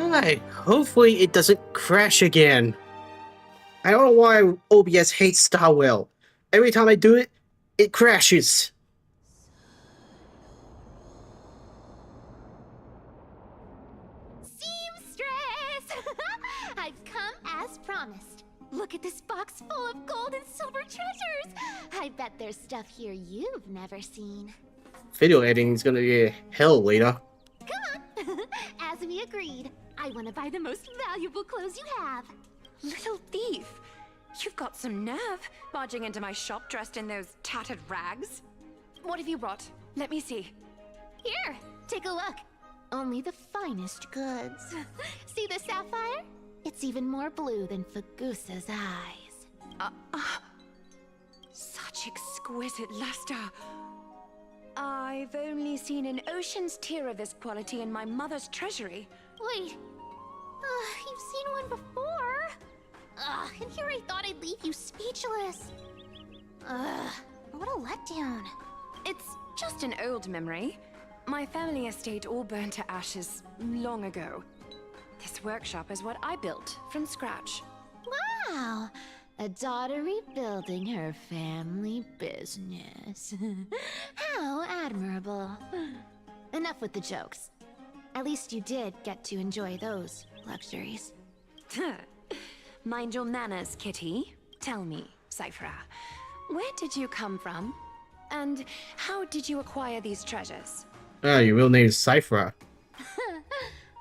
Alright, hopefully it doesn't crash again. I don't know why OBS hates Starwell. Every time I do it, it crashes. Seamstress! I've come as promised. Look at this box full of gold and silver treasures. I bet there's stuff here you've never seen. Video editing is gonna be hell later. Come on. As we agreed, I want to buy the most valuable clothes you have. Little thief! You've got some nerve, barging into my shop dressed in those tattered rags. What have you brought? Let me see. Here, take a look. Only the finest goods. See the sapphire? It's even more blue than Fagusa's eyes. Such exquisite luster. I've only seen an ocean's tear of this quality in my mother's treasury. Wait. You've seen one before. And here I thought I'd leave you speechless. What a letdown. It's just an old memory. My family estate all burned to ashes long ago. This workshop is what I built from scratch. Wow. A daughter rebuilding her family business. How admirable. Enough with the jokes. At least you did get to enjoy those luxuries. Mind your manners, Kitty. Tell me, Cyphra, where did you come from? And how did you acquire these treasures? Your real name is Cyphra.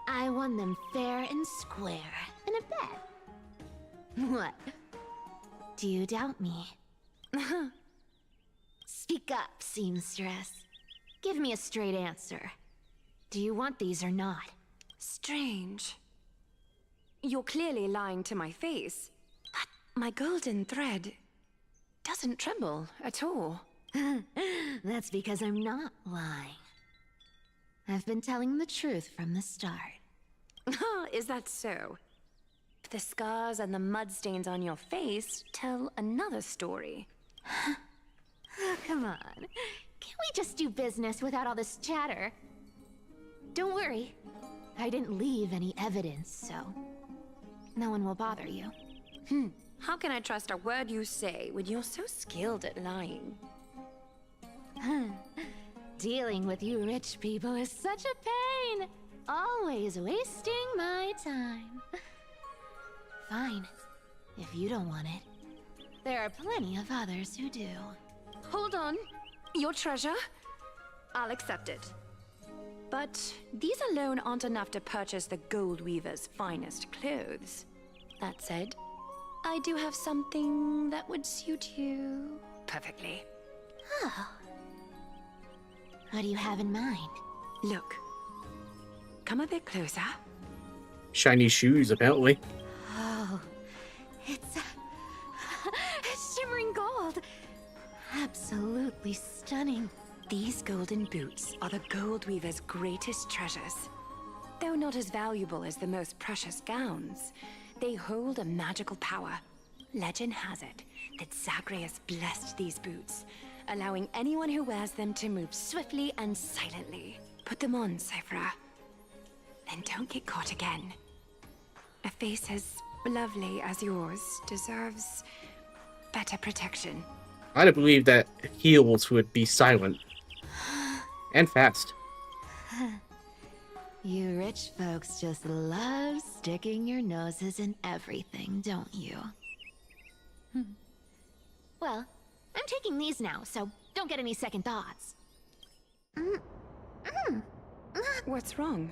I won them fair and square in a bet. What? Do you doubt me? Speak up, seamstress. Give me a straight answer. Do you want these or not? Strange. You're clearly lying to my face, but my golden thread doesn't tremble at all. That's because I'm not lying. I've been telling the truth from the start. Is that so? The scars and the mud stains on your face tell another story. Come on. Can't we just do business without all this chatter? Don't worry. I didn't leave any evidence, so no one will bother you. How can I trust a word you say when you're so skilled at lying? Dealing with you rich people is such a pain. Always wasting my time. Fine, if you don't want it. There are plenty of others who do. Hold on. Your treasure? I'll accept it. But these alone aren't enough to purchase the gold weaver's finest clothes. That said, I do have something that would suit you perfectly. Oh. What do you have in mind? Look. Come a bit closer. Shiny shoes, apparently. Oh, it's shimmering gold. Absolutely stunning. These golden boots are the gold weaver's greatest treasures. Though not as valuable as the most precious gowns, they hold a magical power. Legend has it that Zagreus blessed these boots, allowing anyone who wears them to move swiftly and silently. Put them on, Cyphra. Then don't get caught again. A face as lovely as yours deserves better protection. I don't believe that heels would be silent. And fast. You rich folks just love sticking your noses in everything, don't you? Well, I'm taking these now, so don't get any second thoughts. What's wrong?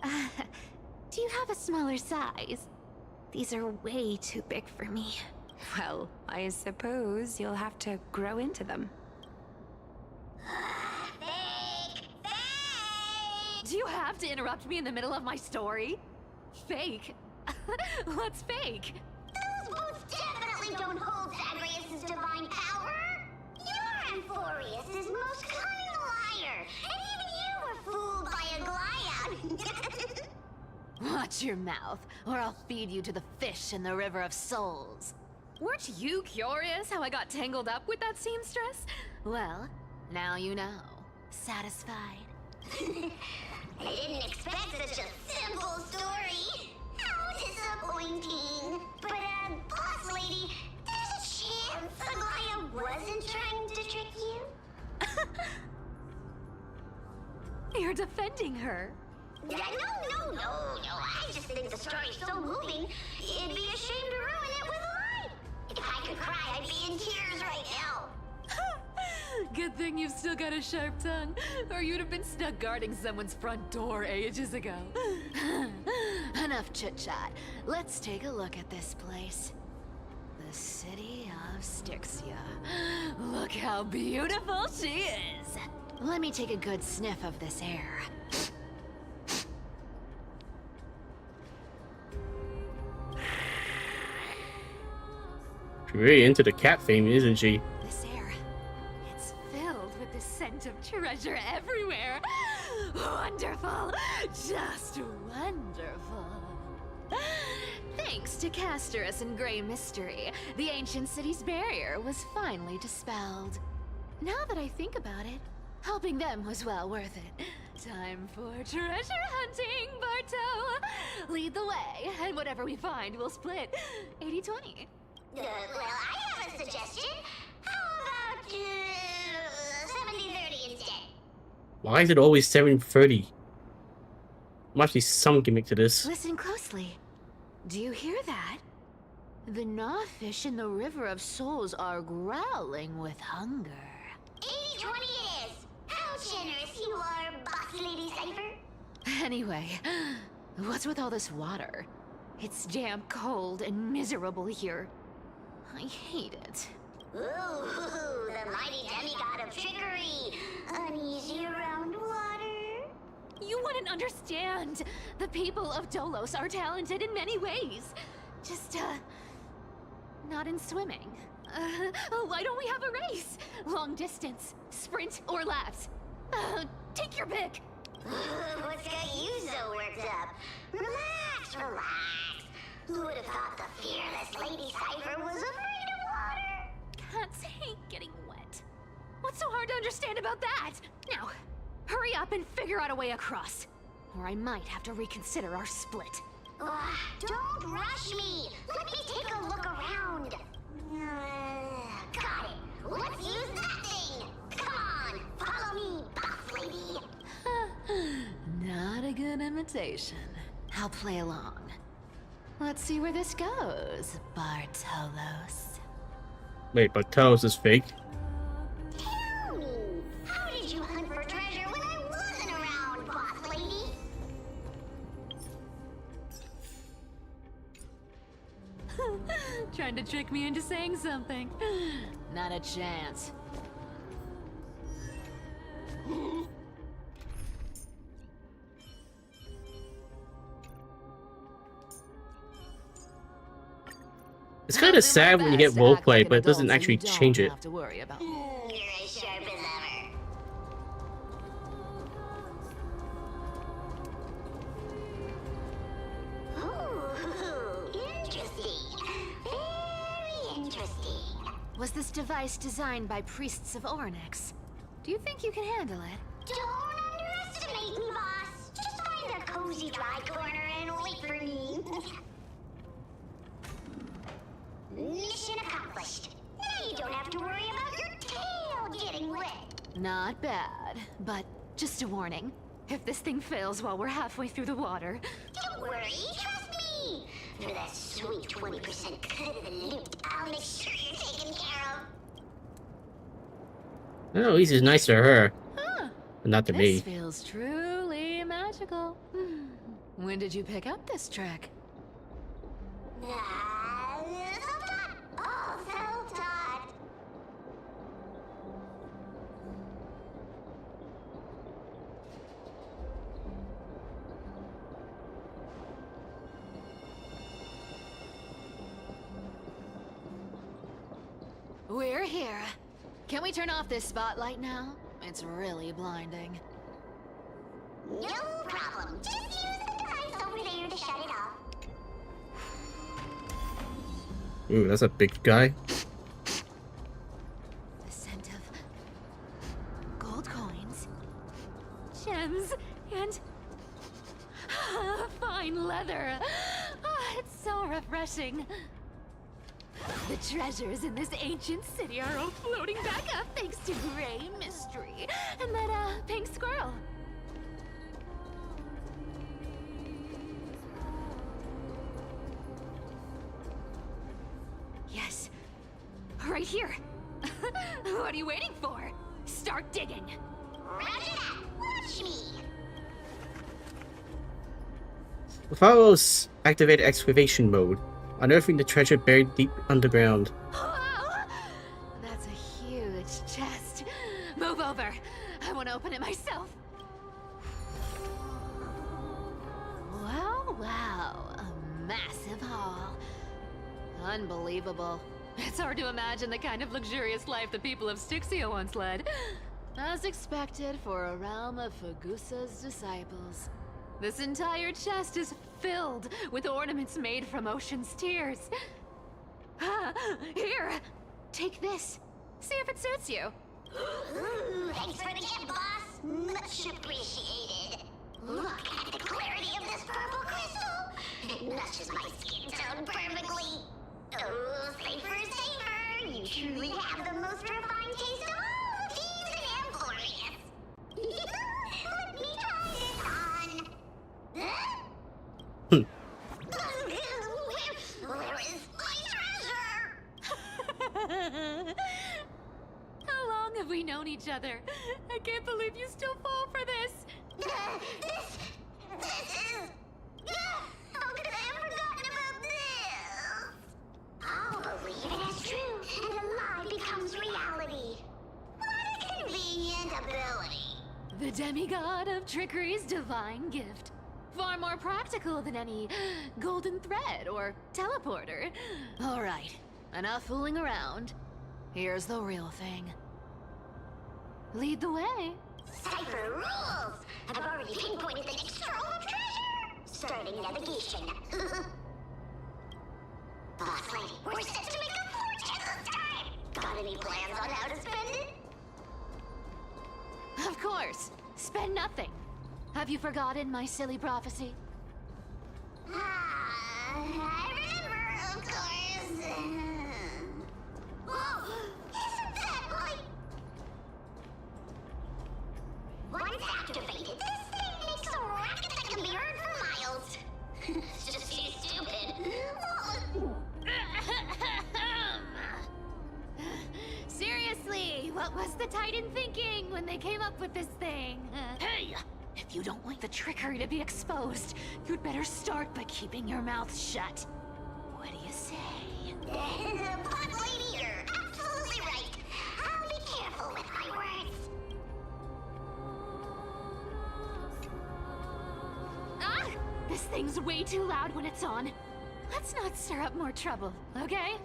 Do you have a smaller size? These are way too big for me. Well, I suppose you'll have to grow into them. Do you have to interrupt me in the middle of my story? Fake? What's fake? Those boots definitely don't hold Zagreus' divine power. You're Amphorius' most cunning liar, and even you were fooled by a Glyad. Watch your mouth, or I'll feed you to the fish in the River of Souls. Weren't you curious how I got tangled up with that seamstress? Well, now you know. Satisfied? I didn't expect such a simple story. How disappointing. But, boss lady, there's a chance Aglaya wasn't trying to trick you? You're defending her. No. I just think the story's so moving, it'd be a shame to ruin it with a lie. If I could cry, I'd be in tears right now. Good thing you've still got a sharp tongue, or you'd have been stuck guarding someone's front door ages ago. Enough chit-chat. Let's take a look at this place. The city of Styxia. Look how beautiful she is! Let me take a good sniff of this air. She's really into the cat theme, isn't she? This air, it's filled with the scent of treasure everywhere. Wonderful, just wonderful. Thanks to Castorus and Grey Mystery, the ancient city's barrier was finally dispelled. Now that I think about it, helping them was well worth it. Time for treasure hunting, Barto! Lead the way, and whatever we find, we'll split 80-20. Well, I have a suggestion. How about, 70-30 instead? Why is it always 7:30? Must be some gimmick to this. Listen closely. Do you hear that? The gnawfish in the River of Souls are growling with hunger. 80-20 it is. How generous you are, Boss Lady Cypher. Anyway, what's with all this water? It's damp, cold, and miserable here. I hate it. Ooh, the mighty demigod of trickery. Uneasy around water. You wouldn't understand. The people of Dolos are talented in many ways. Just, not in swimming. Why don't we have a race? Long distance, sprint, or laps? Take your pick. What's got you so worked up? Relax. Who would have thought the fearless Lady Cypher was afraid of water? Cats hate getting wet. What's so hard to understand about that? Now, hurry up and figure out a way across. Or I might have to reconsider our split. Don't rush me. Let me take a look around. Got it. Let's use that thing. Come on, follow me, Boss Lady. Not a good imitation. I'll play along. Let's see where this goes, Bartolos. Wait, but Talos is fake? Tell me, how did you hunt for treasure when I wasn't around, Boss Lady? Trying to trick me into saying something. Not a chance. It's kind of sad when you get roleplay, but it doesn't actually change it. Have to worry about. You're as sharp as ever. Ooh, interesting. Very interesting. Was this device designed by priests of Ornyx? Do you think you can handle it? Don't underestimate me, boss. Just find a cozy dry corner and wait for me. Mission accomplished. Now you don't have to worry about your tail getting wet. Not bad, but just a warning. If this thing fails while we're halfway through the water... Don't worry, trust me. For that sweet 20% cut of the loot, I'll make sure you're taken care of. Oh, he's just nice to her, Huh. but not to This me. feels truly magical. When did you pick up this trick? Self-taught. Oh, self-taught. We're here. Can we turn off this spotlight now? It's really blinding. No problem. Just use the device over there to shut it off. Ooh, that's a big guy. The scent of gold coins. Gems and The treasures in this ancient city are all floating back up thanks to Gray Mystery and that, pink squirrel. Yes. Right here. What are you waiting for? Start digging. Roger that. Watch me. The Pharaoh's activated excavation mode, unearthing the treasure buried deep underground. Wow! That's a huge chest. Move over. I want to open it myself. Wow. A massive haul. Unbelievable. It's hard to imagine the kind of luxurious life the people of Styxia once led. As expected for a realm of Fagusa's disciples. This entire chest is filled with ornaments made from ocean's tears. Here, take this. See if it suits you. Ooh, thanks for the gift, boss. Much appreciated. Look at the clarity of this purple crystal. It matches my skin tone perfectly. Oh, safer. You truly have the most refined taste of all thieves and employees. Let me try this on. Huh? Where is my treasure? How long have we known each other? I can't believe you still fall for this. This is... How could I have forgotten about this? I'll believe it as true, and a lie becomes reality. What a convenient ability. The demigod of trickery's divine gift. Far more practical than any golden thread or teleporter. All right, enough fooling around. Here's the real thing. Lead the way. Cipher rules! I've already pinpointed the next trove of treasure! Starting navigation. Boss lady, we're set to make a fortune this time! Got any plans on how to spend it? Of course. Spend nothing. Have you forgotten my silly prophecy? I remember, of course. Whoa! Isn't that like... Once activated, this thing makes a racket that can be heard for miles. It's just too stupid. Seriously, what was the Titan thinking when they came up with this thing? Hey! If you don't want the trickery to be exposed, you'd better start by keeping your mouth shut. What do you say? But lady, you're absolutely right. I'll be careful with my words. Ah! This thing's way too loud when it's on. Let's not stir up more trouble, okay?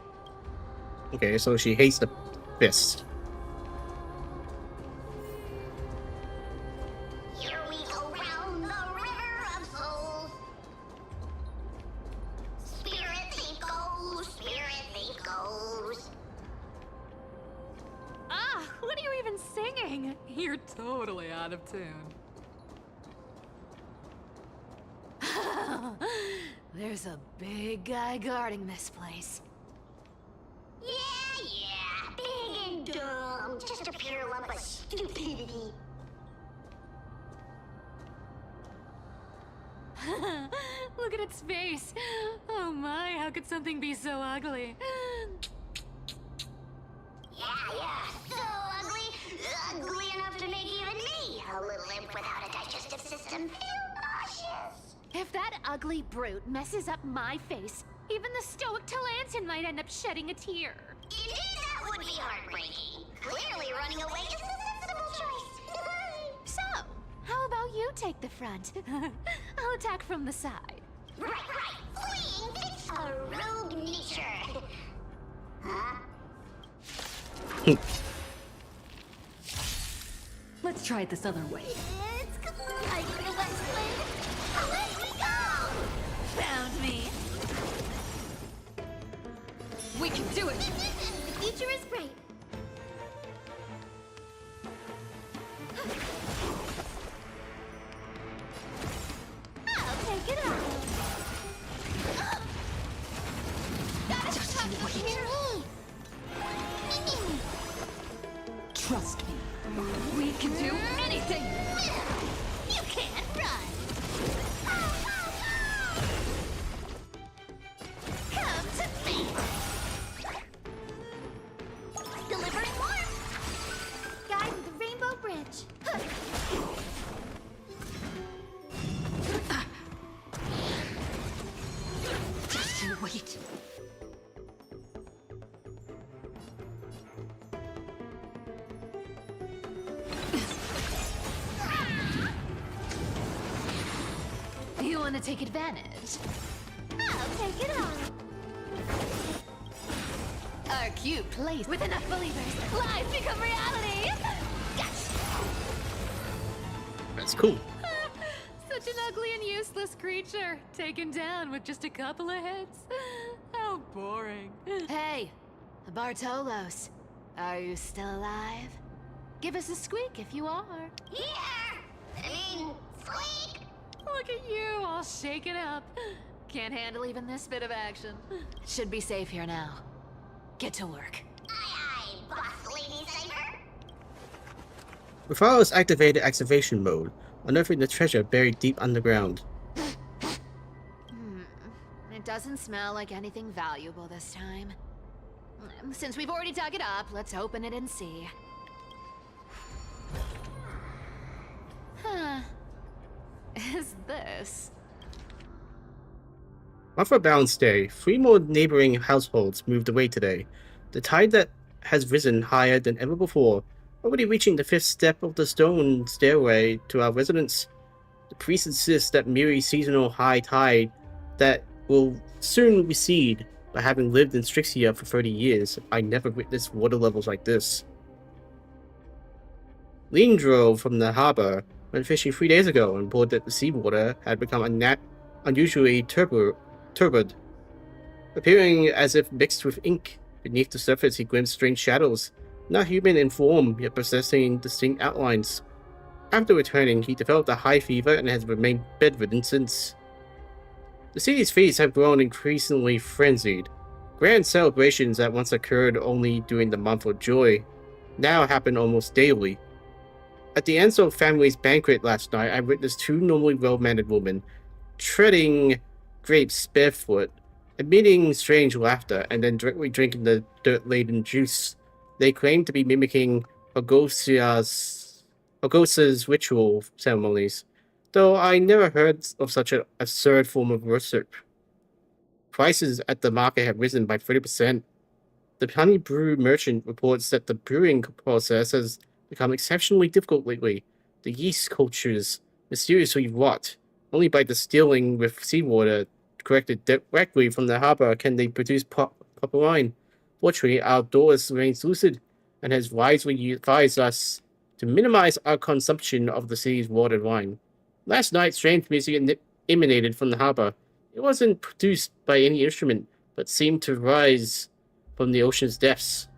Okay, so she hates the fist. Here we go round the river of souls. Spirit thief goes, spirit thief goes. Ah! What are you even singing? You're totally out of tune. There's a big guy guarding this place. Yeah, big and dumb. Just a pure lump of stupidity. Look at its face. Oh my, how could something be so ugly? Yeah, so ugly. Ugly enough to make even me, a little imp without a digestive system, feel nauseous. If that ugly brute messes up my face, even the stoic Talantin might end up shedding a tear. Indeed, that would be heartbreaking. Clearly, running away is the sensible choice. So, how about you take the front? I'll attack from the side. Right. Fleeing fits a rogue nature. Huh? Let's try it this other way. It's colliding the West Wind. Away we go! Found me. We can do it! The future is bright. I'll take it off. Gotta stop here. Trust me. We can do anything! You can't run! Come to me! Delivering warmth! Guide the Rainbow Bridge! Just you wait. You want to take advantage? I'll take it on! Our cute place with enough believers. Lies become reality! Gotcha! That's cool. Such an ugly and useless creature, taken down with just a couple of hits. How boring. Hey, Bartolos, are you still alive? Give us a squeak if you are. Here! Squeak! Look at you, all shaken up. Can't handle even this bit of action. Should be safe here now. Get to work. Aye, boss lady Cypher! Raphael's activated excavation mode, unearthing the treasure buried deep underground. It doesn't smell like anything valuable this time. Since we've already dug it up, let's open it and see. Huh. Is this? After a balanced day, 3 more neighboring households moved away today. The tide that has risen higher than ever before, already reaching the 5th step of the stone stairway to our residence. The priest insists that merely seasonal high tide that will soon recede, but having lived in Strixia for 30 years, I never witnessed water levels like this. Lean drove from the harbor, went fishing 3 days ago, and reported that the seawater had become unusually turbid, appearing as if mixed with ink. Beneath the surface he glimpsed strange shadows, not human in form, yet possessing distinct outlines. After returning, he developed a high fever and has remained bedridden since. The city's feasts have grown increasingly frenzied. Grand celebrations that once occurred only during the month of joy now happen almost daily. At the Ansel family's banquet last night, I witnessed 2 normally well-mannered women treading grapes barefoot, emitting strange laughter, and then directly drinking the dirt-laden juice. They claim to be mimicking Agosa's ritual ceremonies, though I never heard of such an absurd form of worship. Prices at the market have risen by 30%. The honey brew merchant reports that the brewing process has become exceptionally difficult lately. The yeast cultures mysteriously rot. Only by distilling with seawater collected directly from the harbor can they produce proper wine. Fortunately, our Doris remains lucid and has wisely advised us to minimize our consumption of the city's watered wine. Last night, strange music emanated from the harbor. It wasn't produced by any instrument, but seemed to rise from the ocean's depths.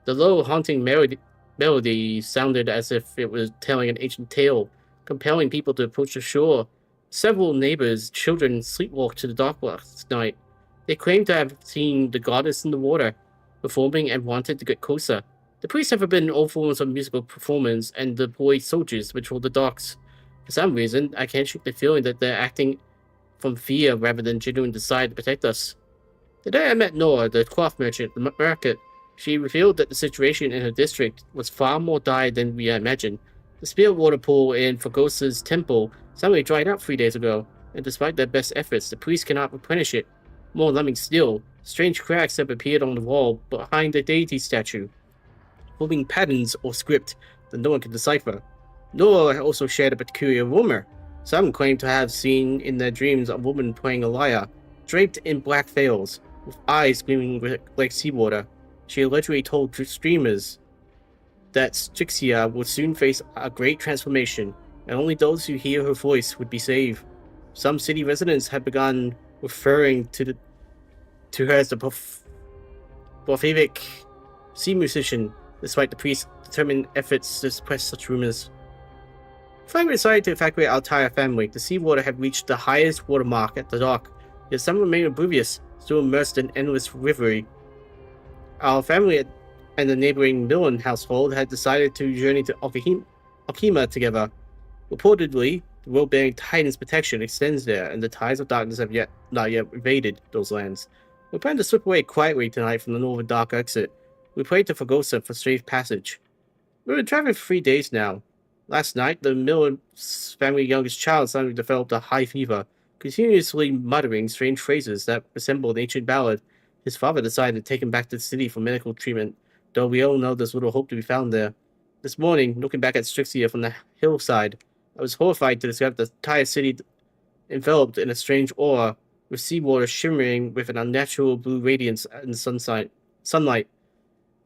The low, haunting melody sounded as if it was telling an ancient tale, compelling people to approach the shore. Several neighbors' children sleepwalked to the dock last night. They claimed to have seen the goddess in the water, performing and wanted to get closer. The priests have forbidden all forms of musical performance, and the boy soldiers patrol the docks. For some reason, I can't shake the feeling that they're acting from fear rather than genuine desire to protect us. The day I met Nora, the cloth merchant at the market, she revealed that the situation in her district was far more dire than we imagined. The spirit water pool in Fagosa's temple suddenly dried up 3 days ago, and despite their best efforts, the priests cannot replenish it. More alarming still, strange cracks have appeared on the wall behind the deity statue, forming patterns or script that no one can decipher. Nora also shared a peculiar rumor. Some claim to have seen in their dreams a woman playing a lyre, draped in black veils, with eyes gleaming like seawater. She allegedly told streamers that Strixia would soon face a great transformation, and only those who hear her voice would be saved. Some city residents have begun referring to her as the prolific sea musician, despite the priest's determined efforts to suppress such rumors. Finally decided to evacuate our entire family. The seawater had reached the highest watermark at the dock, yet some remain oblivious, still immersed in endless reverie. Our family and the neighboring Millen household had decided to journey to Okima together. Reportedly, the world-bearing Titan's protection extends there, and the tides of darkness have not yet invaded those lands. We plan to slip away quietly tonight from the northern dark exit. We pray to Forgosa for safe passage. We've been traveling for 3 days now. Last night, the Millen's family's youngest child suddenly developed a high fever, continuously muttering strange phrases that resembled an ancient ballad. His father decided to take him back to the city for medical treatment, though we all know there's little hope to be found there. This morning, looking back at Strixia from the hillside, I was horrified to discover the entire city enveloped in a strange aura, with seawater shimmering with an unnatural blue radiance in the sunlight.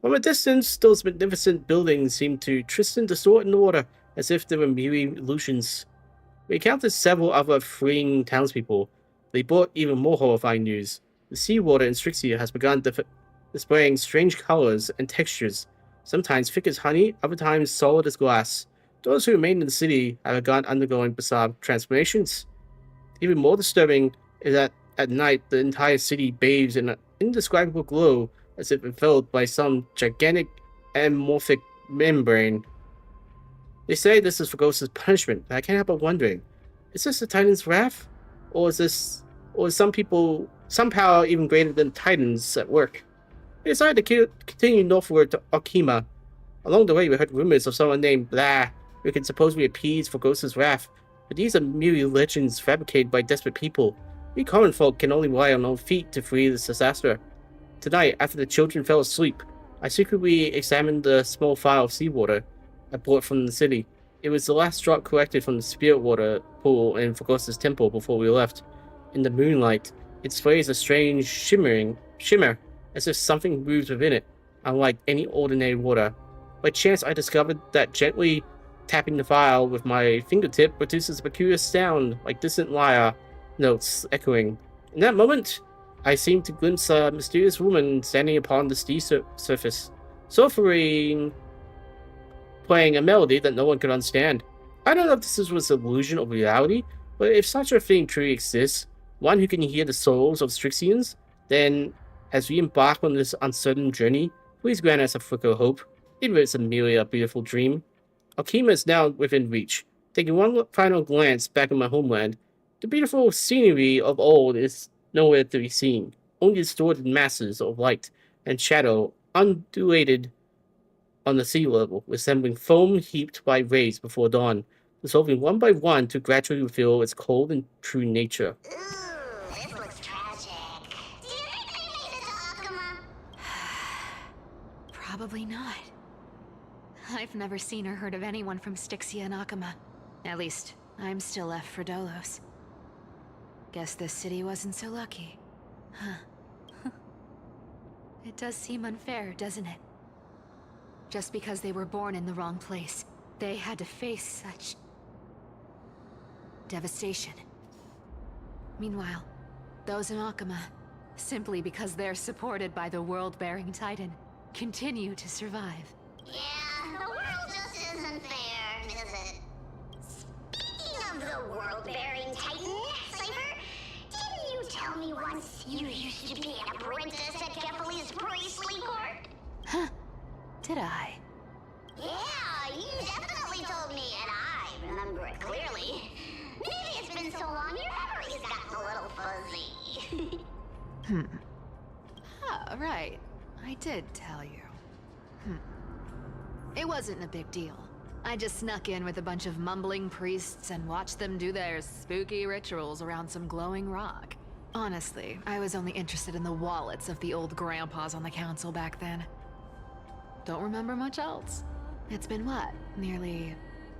From a distance, those magnificent buildings seemed to twist and distort in order, as if they were mere illusions. We encountered several other fleeing townspeople. They brought even more horrifying news. The seawater in Strixia has begun displaying strange colors and textures, sometimes thick as honey, other times solid as glass. Those who remain in the city have begun undergoing bizarre transformations. Even more disturbing is that at night the entire city bathes in an indescribable glow, as if enveloped by some gigantic amorphic membrane. They say this is Forgosa's punishment, but I can't help but wondering, is this the Titan's wrath? Or is some power even greater than Titans at work? We decided to continue northward to Okima. Along the way we heard rumors of someone named Blah, who can supposedly appease Forgosa's wrath, but these are merely legends fabricated by desperate people. We common folk can only rely on our own feet to flee this disaster. Tonight, after the children fell asleep, I secretly examined the small phial of seawater I brought from the city. It was the last drop collected from the spirit water pool in Forgosa's temple before we left. In the moonlight, it displays a strange shimmer, as if something moves within it, unlike any ordinary water. By chance, I discovered that gently tapping the phial with my fingertip produces a peculiar sound, like distant lyre notes echoing. In that moment, I seemed to glimpse a mysterious woman standing upon the sea surface, softly playing a melody that no one could understand. I don't know if this was an illusion of reality, but if such a thing truly exists, one who can hear the souls of Strixians, then, as we embark on this uncertain journey, please grant us a flicker of hope, even if it's merely a beautiful dream. Okima is now within reach. Taking one final glance back at my homeland, the beautiful scenery of old is nowhere to be seen. Only distorted masses of light and shadow undulated on the sea level, resembling foam heaped by rays before dawn, dissolving one by one to gradually reveal its cold and true nature. Ooh, this looks tragic. Do you think they made it to Akuma? Probably not. I've never seen or heard of anyone from Styxia and Akuma. At least, I'm still left for Dolos. Guess this city wasn't so lucky. Huh. It does seem unfair, doesn't it? Just because they were born in the wrong place, they had to face such devastation. Meanwhile, those in Akuma, simply because they're supported by the world-bearing Titan, continue to survive. Yeah, the world just isn't fair, is it? Speaking of the world-bearing Titan, Cypher, didn't you tell me once you used to be an apprentice at Kefali's priestly court? Huh? Did I? Yeah, you definitely told me, and I remember it clearly. Maybe it's been so long your memory's gotten a little fuzzy. Oh, right. I did tell you. It wasn't a big deal. I just snuck in with a bunch of mumbling priests and watched them do their spooky rituals around some glowing rock. Honestly, I was only interested in the wallets of the old grandpas on the council back then. Don't remember much else. It's been what, nearly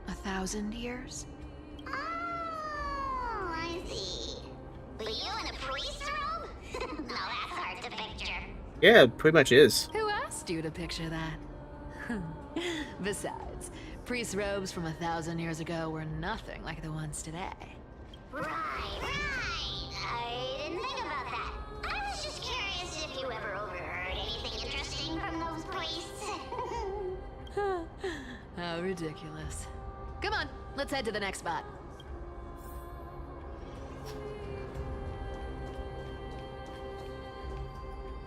1,000 years? Oh, I see. Were you in a priest robe? No, that's hard to picture. Yeah, it pretty much is. Who asked you to picture that? Besides, priest robes from 1,000 years ago were nothing like the ones today. Right. I didn't think about that. I was just curious if you ever overheard anything interesting from those priests. How ridiculous. Come on, let's head to the next spot.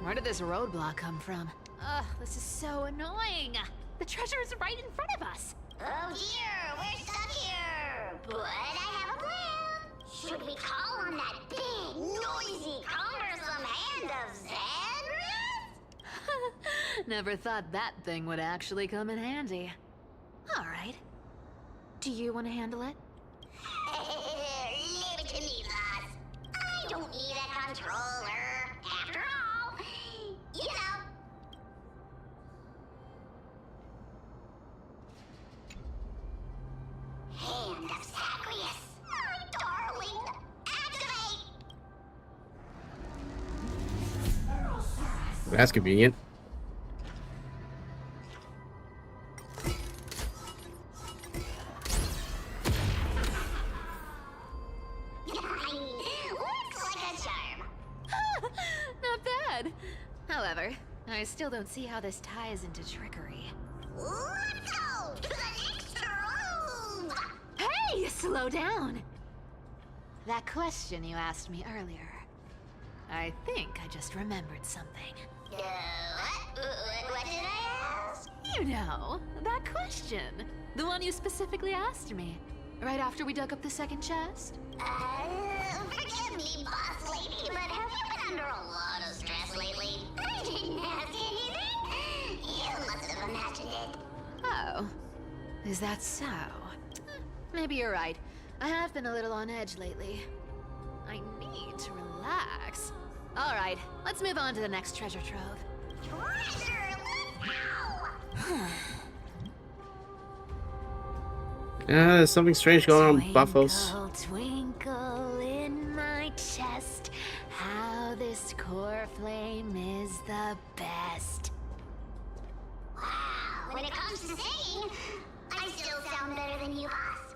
Where did this roadblock come from? Ugh, this is so annoying. The treasure is right in front of us. Oh dear, we're stuck here. But I have a plan. Should we call on that big, noisy, cumbersome hand of Xandrath? Never thought that thing would actually come in handy. All right. Do you want to handle it? Leave it to me, boss. I don't need a controller. After all, you know. Hand of Zagreus. My darling. Activate! That's convenient. Looks like a charm. Not bad. However, I still don't see how this ties into trickery. Let's go to the next room! Hey, slow down! That question you asked me earlier. I think I just remembered something. What did I ask? You know, that question. The one you specifically asked me. Right after we dug up the second chest. Forgive me, boss lady, but have you been under a lot of stress lately? I didn't ask anything. You must have imagined it. Oh, is that so? Maybe you're right. I have been a little on edge lately. I need to relax. All right, let's move on to the next treasure trove. Treasure, let's go! There's something strange going on, Buffos. Twinkle, twinkle in my chest, how this core flame is the best. Wow, when it comes to singing, I still sound better than you, boss.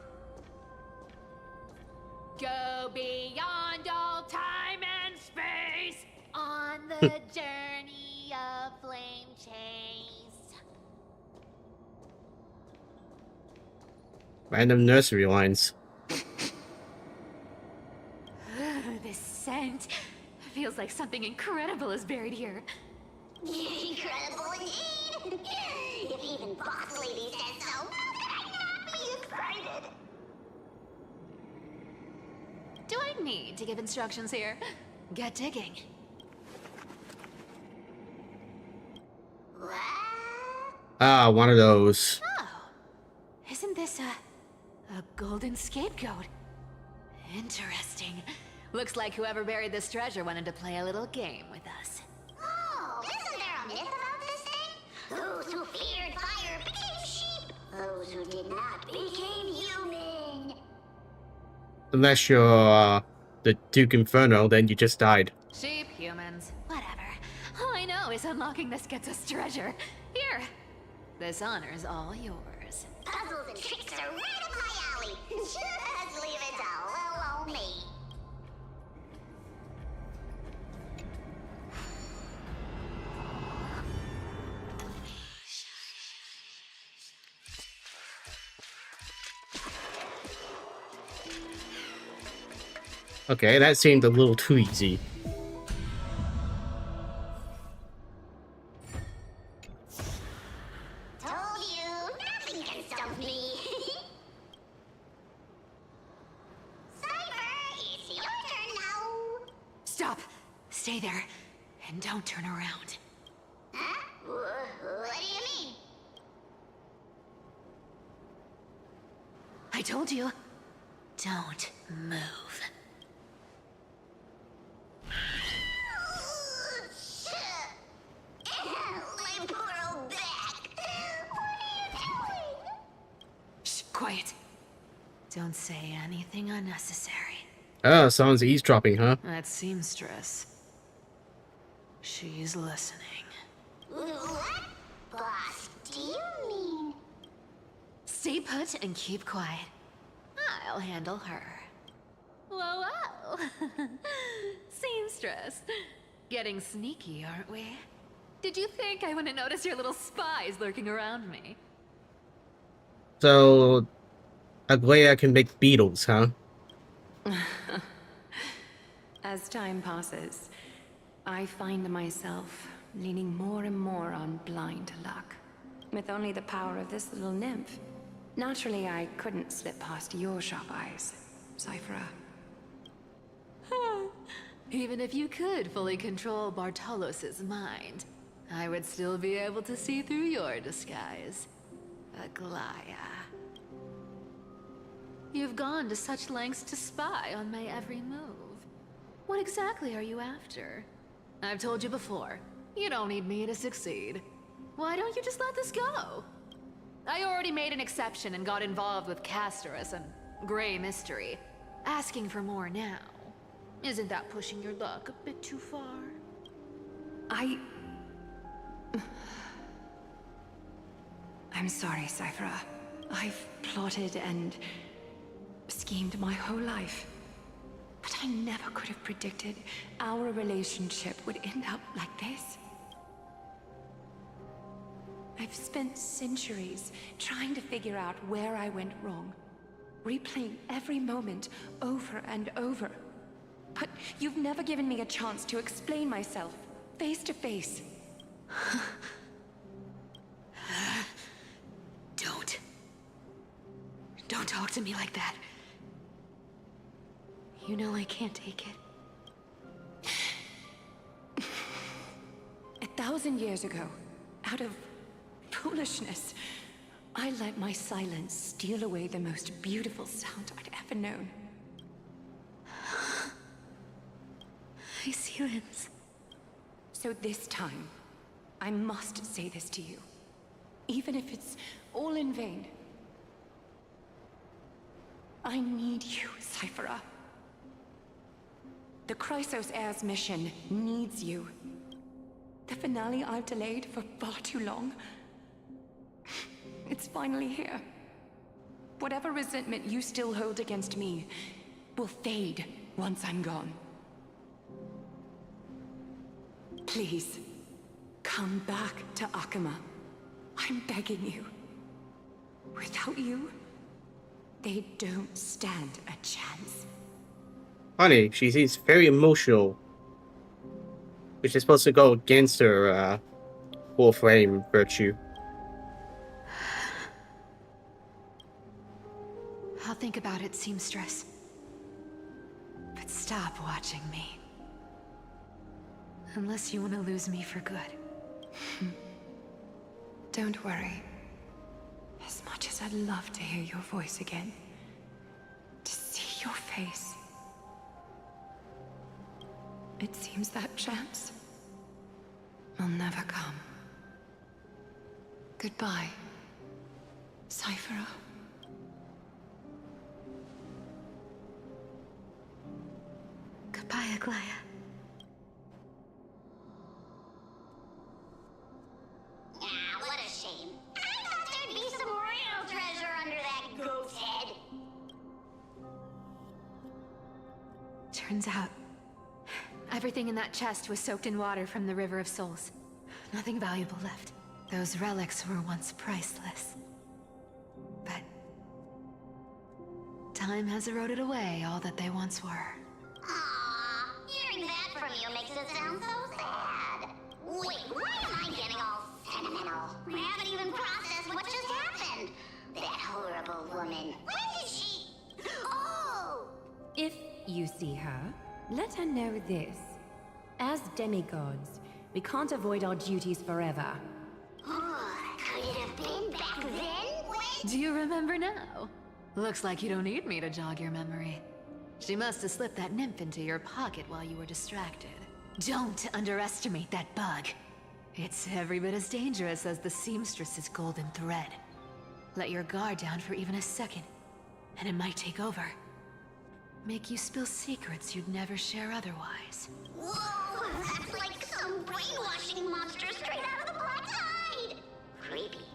Go beyond all time and space. On the journey of flame chase. Random nursery lines. This scent feels like something incredible is buried here. Incredible indeed! If even boss lady says so, how could I not be excited? Do I need to give instructions here? Get digging. What? Ah, one of those. Oh, isn't this a golden scapegoat? Interesting. Looks like whoever buried this treasure wanted to play a little game with us. Oh, isn't there a myth about this thing? Those who feared fire became sheep. Those who did not became human. Unless you're the Duke Inferno, then you just died. Sheep, humans, whatever. All I know is unlocking this gets us treasure. Here, this honor's all yours. Puzzles and tricks are right up my alley. Just leave it to little old me. Okay, that seemed a little too easy. Told you, nothing can stump me. Cypher, it's your turn now. Stop. Stay there. And don't turn around. Huh? What do you mean? I told you. Don't move. My poor old back. What are you doing? Shh, quiet. Don't say anything unnecessary. Oh, someone's eavesdropping, huh? That seamstress. She's listening. What? Boss, do you mean? Stay put and keep quiet. I'll handle her. Whoa, whoa. Seamstress. Getting sneaky, aren't we? Did you think I wouldn't notice your little spies lurking around me? So, Aglaya can make beetles, huh? As time passes, I find myself leaning more and more on blind luck. With only the power of this little nymph. Naturally, I couldn't slip past your sharp eyes, Cyphera. Even if you could fully control Bartolos's mind, I would still be able to see through your disguise. Aglaya. You've gone to such lengths to spy on my every move. What exactly are you after? I've told you before, you don't need me to succeed. Why don't you just let this go? I already made an exception and got involved with Castorus and Grey Mystery. Asking for more now. Isn't that pushing your luck a bit too far? I'm sorry, Cyphera. I've plotted and schemed my whole life. But I never could have predicted our relationship would end up like this. I've spent centuries trying to figure out where I went wrong, replaying every moment over and over. But you've never given me a chance to explain myself, face to face. Don't talk to me like that. You know I can't take it. 1,000 years ago, out of foolishness, I let my silence steal away the most beautiful sound I'd ever known. My silence. So this time, I must say this to you. Even if it's all in vain. I need you, Cyphera. The Chrysos Heir's mission needs you. The finale I've delayed for far too long. It's finally here. Whatever resentment you still hold against me will fade once I'm gone. Please, come back to Akama. I'm begging you. Without you, they don't stand a chance. Honey, she seems very emotional. Which is supposed to go against her full frame virtue. I'll think about it, seamstress. But stop watching me. Unless you want to lose me for good. Don't worry. As much as I'd love to hear your voice again, to see your face, it seems that chance will never come. Goodbye, Cyphera. Goodbye, Aglaya. Ah, what a shame. I thought there'd be some real treasure under that goat's head. Turns out, everything in that chest was soaked in water from the River of Souls. Nothing valuable left. Those relics were once priceless. But time has eroded away all that they once were. Aw, hearing that from you makes it sound so sad. Wait, why am I getting all sentimental? I haven't even processed what just happened. That horrible woman. When did she... Oh! If you see her, let her know this. As demigods, we can't avoid our duties forever. Could it have been back then? When... Do you remember now? Looks like you don't need me to jog your memory. She must have slipped that nymph into your pocket while you were distracted. Don't underestimate that bug. It's every bit as dangerous as the seamstress's golden thread. Let your guard down for even a second, and it might take over. Make you spill secrets you'd never share otherwise. Whoa, that's like some brainwashing monster straight out of the Black Tide! Creepy.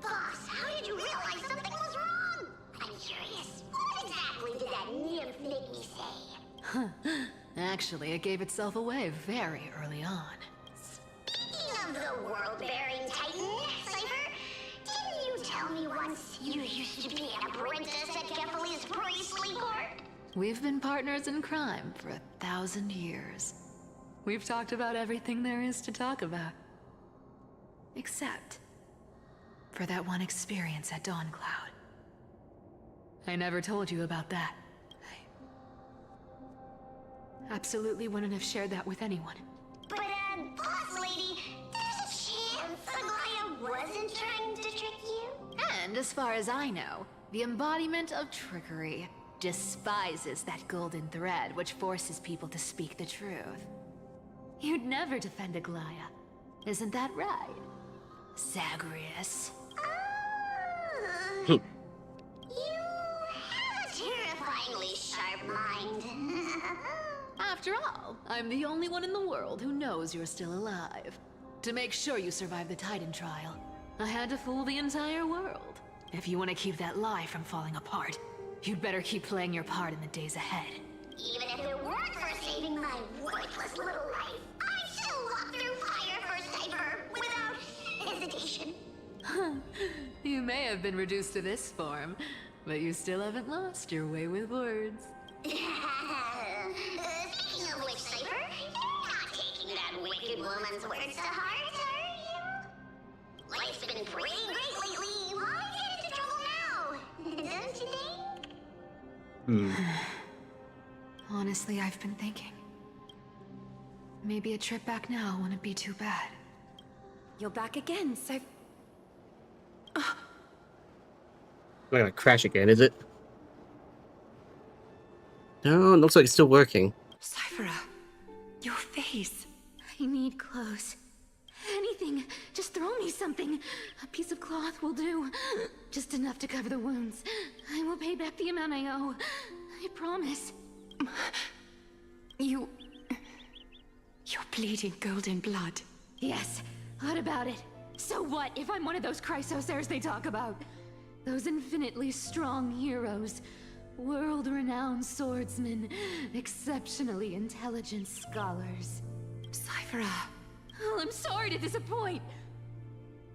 Boss, how did you realize something was wrong? I'm curious. What exactly did that nymph make me say? Actually, it gave itself away very early on. Speaking of the world-bearing titan, Cypher, didn't you tell me once you used to be an apprentice at Kefali's priestly court? We've been partners in crime for 1,000 years. we've talked about everything there is to talk about. Except for that one experience at Dawncloud. I never told you about that. I absolutely wouldn't have shared that with anyone. But, boss lady, there's a chance Aglaya wasn't trying to trick you? And as far as I know, the embodiment of trickery despises that golden thread which forces people to speak the truth. You'd never defend Aglaya. Isn't that right, Zagreus? You have a terrifyingly sharp mind. After all, I'm the only one in the world who knows you're still alive. To make sure you survive the Titan trial, I had to fool the entire world. If you want to keep that lie from falling apart, you'd better keep playing your part in the days ahead. Even if it weren't for saving my worthless little life, I'd still walk through fire for Cypher without hesitation. You may have been reduced to this form, but you still haven't lost your way with words. Speaking of which, Cypher, you're not taking that wicked woman's words to heart, are you? Life's been pretty great lately. Why get into trouble now? Don't you think? Honestly, I've been thinking. Maybe a trip back now wouldn't be too bad. You're back again, so... Not gonna crash again, is it? No, it looks like it's still working. Cyphera, your face. I need clothes. Anything. Just throw me something. A piece of cloth will do. Just enough to cover the wounds. I will pay back the amount I owe. I promise. You're bleeding golden blood. Yes. What about it? So what if I'm one of those Chrysosairs they talk about? Those infinitely strong heroes. World-renowned swordsmen. Exceptionally intelligent scholars. Cyphera. Oh, I'm sorry to disappoint.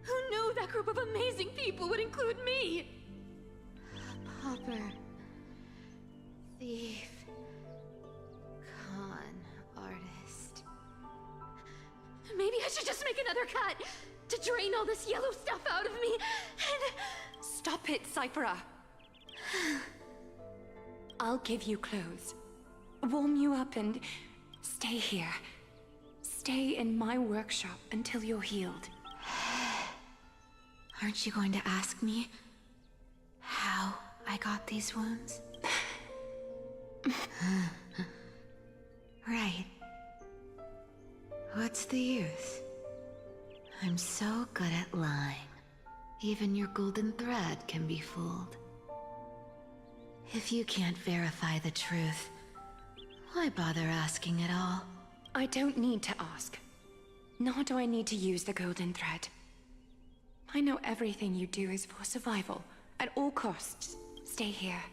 Who knew that group of amazing people would include me? A pauper. Thief. Con artist. Maybe I should just make another cut to drain all this yellow stuff out of me and... Stop it, Cyphera. I'll give you clothes. Warm you up and stay here. Stay in my workshop until you're healed. Aren't you going to ask me how I got these wounds? Right. What's the use? I'm so good at lying. Even your golden thread can be fooled. If you can't verify the truth, why bother asking at all? I don't need to ask. Nor do I need to use the golden thread. I know everything you do is for survival. At all costs, stay here.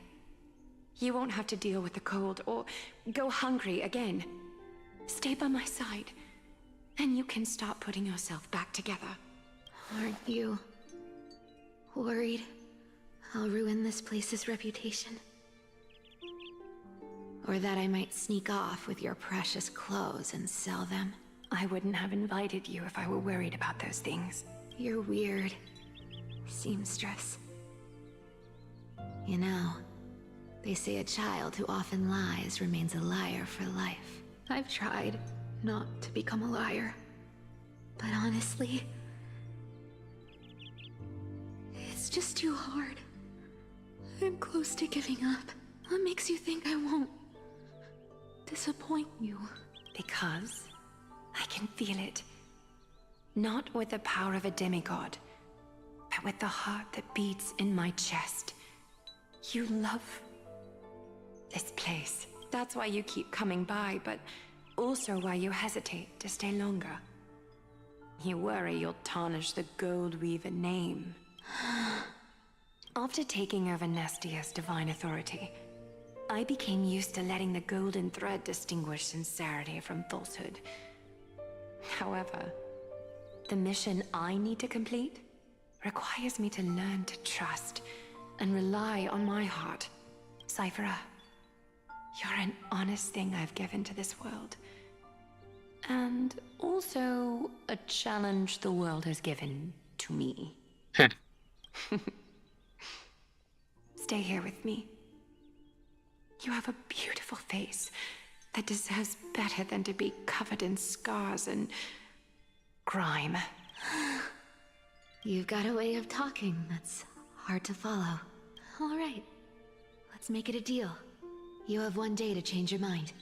You won't have to deal with the cold or go hungry again. Stay by my side, and you can start putting yourself back together. Aren't you worried I'll ruin this place's reputation? Or that I might sneak off with your precious clothes and sell them? I wouldn't have invited you if I were worried about those things. You're weird, seamstress. You know, they say a child who often lies remains a liar for life. I've tried not to become a liar. But honestly, it's just too hard. I'm close to giving up. What makes you think I won't disappoint you? Because I can feel it. Not with the power of a demigod, but with the heart that beats in my chest. You love this place. That's why you keep coming by, but also why you hesitate to stay longer. You worry you'll tarnish the Gold Weaver name. After taking over Nestia's divine authority, I became used to letting the golden thread distinguish sincerity from falsehood. However, the mission I need to complete requires me to learn to trust and rely on my heart. Cyphera, you're an honest thing I've given to this world. And also a challenge the world has given to me. Heh. Stay here with me. You have a beautiful face that deserves better than to be covered in scars and grime. You've got a way of talking that's hard to follow. All right, let's make it a deal. You have 1 day to change your mind.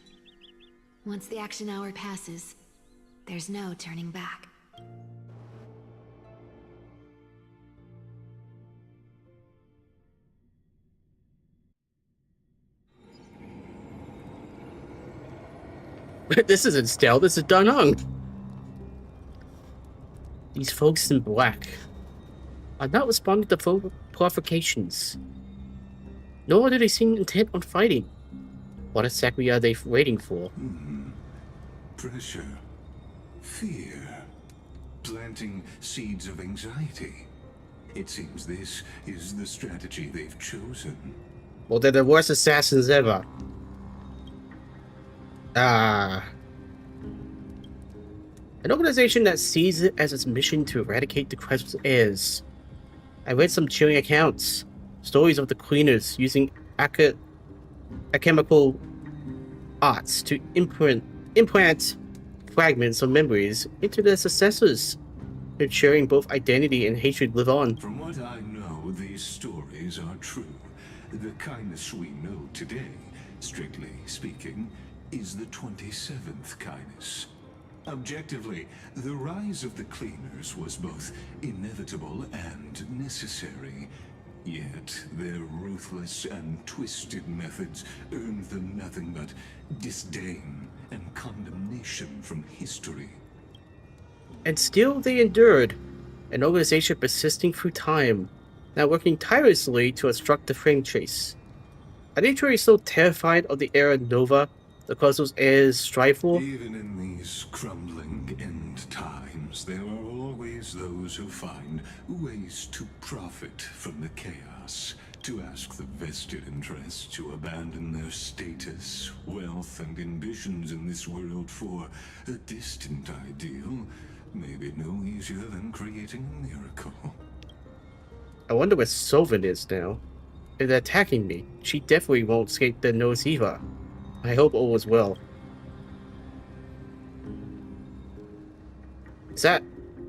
Once the action hour passes, there's no turning back. This isn't Stell, this is Dunhung. These folks in black are not responding to full provocations. Nor do they seem intent on fighting. What exactly are they waiting for? Pressure. Fear. Planting seeds of anxiety. It seems this is the strategy they've chosen. Well, they're the worst assassins ever. An organization that sees it as its mission to eradicate the Crescent's heirs. I read some chilling accounts. Stories of the cleaners using alchemical arts to implant fragments of memories into their successors, ensuring both identity and hatred live on. From what I know, these stories are true. The kindness we know today, strictly speaking, is the 27th kindness. Objectively, the rise of the cleaners was both inevitable and necessary. Yet, their ruthless and twisted methods earned them nothing but disdain and condemnation from history. And still they endured, an organization persisting through time, now working tirelessly to obstruct the frame chase. Are they truly so terrified of the era Nova, the Cosmos heirs strive for? Even in these crumbling end times, there are always those who find ways to profit from the chaos, to ask the vested interests to abandon their status, wealth, and ambitions in this world for a distant ideal may be no easier than creating a miracle. I wonder where Sylvan is now. If they're attacking me, she definitely won't escape their nose either. I hope all is well. Is that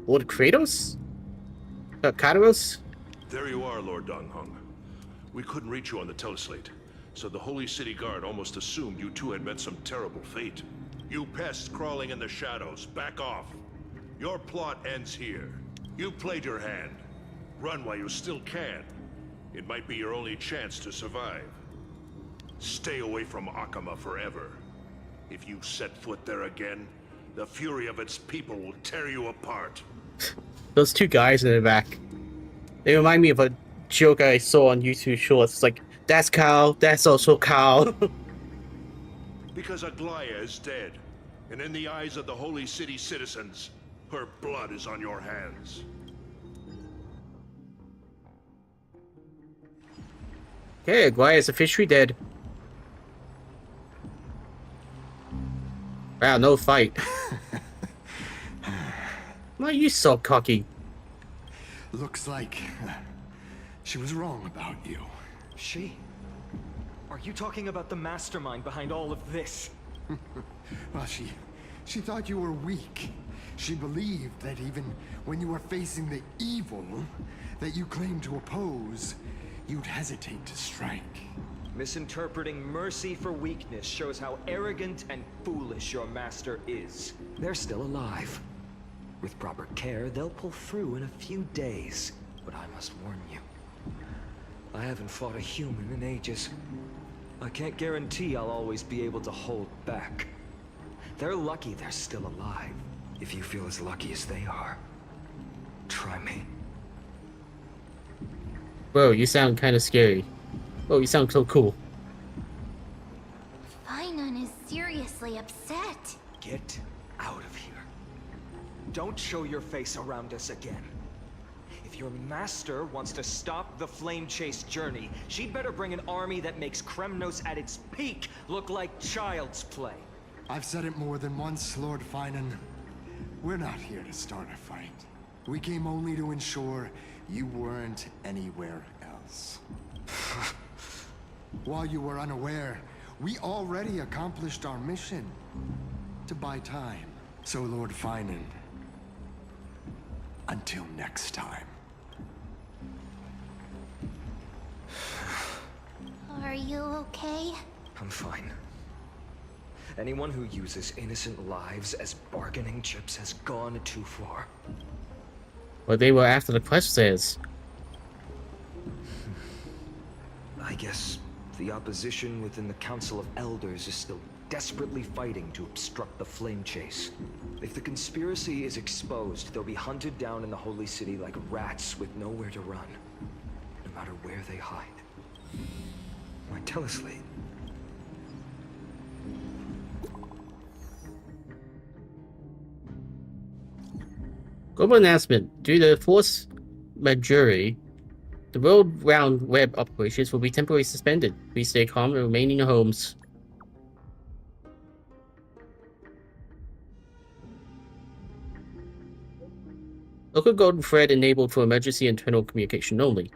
Lord Kratos? Kateros? There you are, Lord Donghung. We couldn't reach you on the teleslate, so the Holy City Guard almost assumed you two had met some terrible fate. You pests crawling in the shadows, back off. Your plot ends here. You played your hand. Run while you still can. It might be your only chance to survive. Stay away from Akama forever. If you set foot there again, the fury of its people will tear you apart. Those two guys in the back. They remind me of a joke I saw on YouTube Shorts. It's like, that's Kyle, that's also Kyle. Because Aglaya is dead, and in the eyes of the Holy City citizens, her blood is on your hands. Okay, Aglaya is officially dead. Wow, no fight. Why are you so cocky? Looks like she was wrong about you. She? Are you talking about the mastermind behind all of this? Well, she thought you were weak. She believed that even when you were facing the evil that you claimed to oppose, you'd hesitate to strike. Misinterpreting mercy for weakness shows how arrogant and foolish your master is. They're still alive. With proper care, they'll pull through in a few days. But I must warn you, I haven't fought a human in ages. I can't guarantee I'll always be able to hold back. They're lucky they're still alive. If you feel as lucky as they are, try me. Bro, you sound kind of scary. Oh, you sound so cool. Finon is seriously upset. Get out of here. Don't show your face around us again. If your master wants to stop the flame chase journey, she'd better bring an army that makes Kremnos at its peak look like child's play. I've said it more than once, Lord Finan. We're not here to start a fight. We came only to ensure you weren't anywhere else. While you were unaware, we already accomplished our mission to buy time. So, Lord Finan, until next time. Are you okay? I'm fine. Anyone who uses innocent lives as bargaining chips has gone too far. But they were after the quest says. I guess the opposition within the Council of Elders is still desperately fighting to obstruct the flame chase. If the conspiracy is exposed, they'll be hunted down in the Holy City like rats with nowhere to run, no matter where they hide. My teleslate. Global announcement. Due to force majeure, the world-round web operations will be temporarily suspended. Please stay calm and remain in your homes. Local golden thread enabled for emergency internal communication only.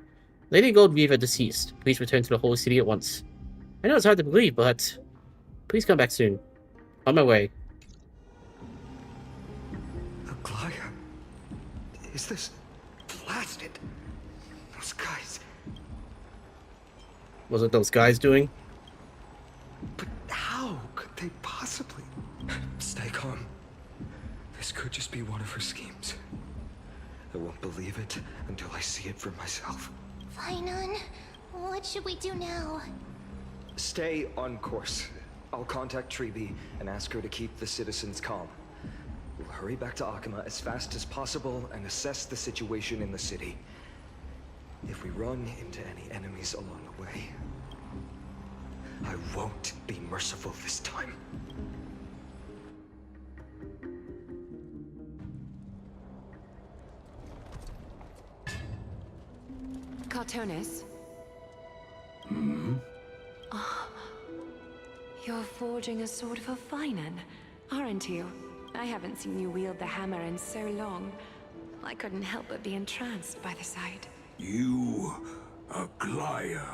Lady Gold Reaver deceased. Please return to the Holy City at once. I know it's hard to believe, but please come back soon. On my way. Aglaya? Is this blasted? Those guys. Was it those guys doing? But how could they possibly? Stay calm. This could just be one of her schemes. I won't believe it until I see it for myself. Finan, what should we do now? Stay on course. I'll contact Treeby and ask her to keep the citizens calm. We'll hurry back to Akima as fast as possible and assess the situation in the city. If we run into any enemies along the way, I won't be merciful this time. Cartonis? You're forging a sword for Finan, aren't you? I haven't seen you wield the hammer in so long. I couldn't help but be entranced by the sight. You, Aglaya.